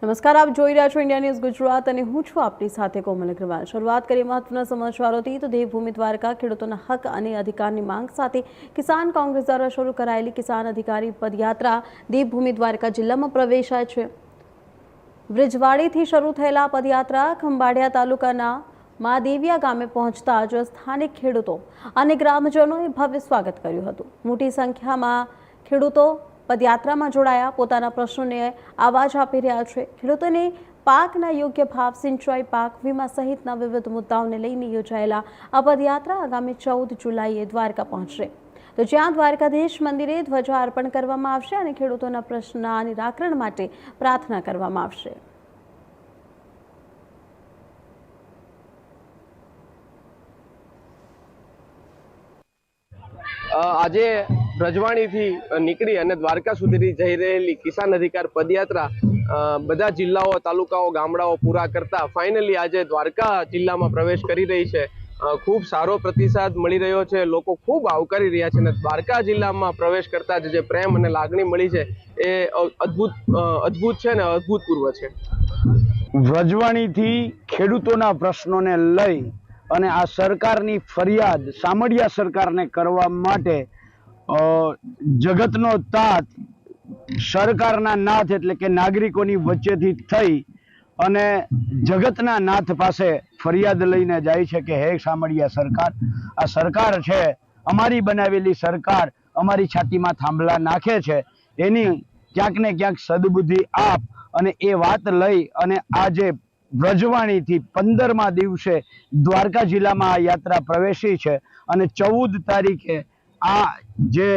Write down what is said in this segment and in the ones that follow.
નમસ્કાર, આપ જોઈ રહ્યા છો ઇન્ડિયા ન્યૂઝ ગુજરાત અને હું છું આપની સાથે કોમલ અગ્રવાલ। શરૂઆત કરીએ મહત્વના સમાચારોથી। તો દેવભૂમિ દ્વારકા ખેડૂતોના હક અને અધિકારની માંગ સાથે કિસાન કોંગ્રેસ દ્વારા શરૂ કરાયેલી કિસાન અધિકારી પદયાત્રા દેવભૂમિ દ્વારકા જિલ્લામાં પ્રવેશાય છે। વ્રિજવાડીથી શરૂ થયેલા પદયાત્રા ખંભાળિયા તાલુકાના મહાદેવિયા ગામે પહોંચતા જ સ્થાનિક ખેડૂતો અને ગ્રામજનોએ ભવ્ય સ્વાગત કર્યું હતું। મોટી સંખ્યામાં ખેડૂતો પદયાત્રામાં જોડાયા પોતાના પ્રશ્નોને આવાજ આપી રહ્યા છે। ખેડૂતોને પાકના યોગ્ય ભાવ, સિંચાઈ, પાક વીમા સહિતના વિવિધ મુદ્દાઓને લઈને યોજાયેલા આ પદયાત્રા આગામી 14 જુલાઈએ દ્વારકા પહોંચશે, તો જ્યાં દ્વારકાધીશ મંદિરે ધ્વજા અર્પણ કરવામાં આવશે અને ખેડૂતોના પ્રશ્નના નિરાકરણ માટે પ્રાર્થના કરવામાં આવશે। આજે વ્રજવાણીથી નીકળી અને દ્વારકા સુધી જઈ રહેલી કિસાન અધિકાર પદયાત્રા બધા જિલ્લાઓ, તાલુકાઓ, ગામડાઓ પૂરા કરતા ફાઇનલી આજે દ્વારકા જિલ્લામાં પ્રવેશ કરી રહી છે। ખૂબ સારો પ્રતિસાદ મળી રહ્યો છે, લોકો ખૂબ આવકારી રહ્યા છે અને દ્વારકા જિલ્લામાં પ્રવેશ કરતા જે પ્રેમ અને લાગણી મળી છે એ અદ્ભુત છે ને અભૂતપૂર્વ છે। વ્રજવાણીથી ખેડૂતોના પ્રશ્નોને લઈ અને આ સરકારની ફરિયાદ સામડિયા સરકારને કરવા માટે જગતનો તાત સરકારના નાથ એટલે કે નાગરિકોની વચ્ચેથી થઈ અને જગતના નાથ પાસે ફરિયાદ લઈને જાય છે કે હે સામડિયા સરકાર, આ સરકાર છે અમારી બનાવેલી સરકાર, અમારી છાતીમાં થાંભલા નાખે છે, એની ક્યાંક ને ક્યાંક સદબુદ્ધિ આપ। અને એ વાત લઈ અને આજે વ્રજવાણીથી 15મા દિવસે દ્વારકા જિલ્લામાં આ યાત્રા પ્રવેશી છે અને 14 તારીખે આ જે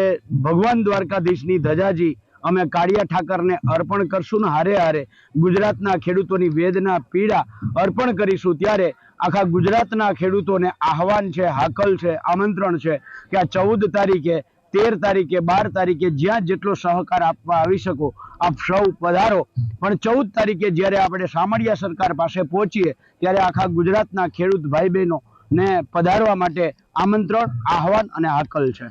ભગવાન દ્વારકાધીશની ધજાજી અમે કાળિયા ઠાકરને અર્પણ કરશું ને હારે હારે ગુજરાતના ખેડૂતોની વેદના પીડા અર્પણ કરીશું। ત્યારે આખા ગુજરાતના ખેડૂતોને આહવાન છે, હાકલ છે, આમંત્રણ છે કે આ 14 તારીખે, 13 તારીખે, 12 તારીખે જ્યાં જેટલો સહકાર આપવા આવી શકો આપ સૌ પધારો। પણ 14 તારીખે જ્યારે આપણે સામડિયા સરકાર પાસે પહોંચીએ ત્યારે આખા ગુજરાતના ખેડૂત ભાઈ બહેનો ને પધારવા માટે આમંત્રણ, આહવાન અને હાકલ છે।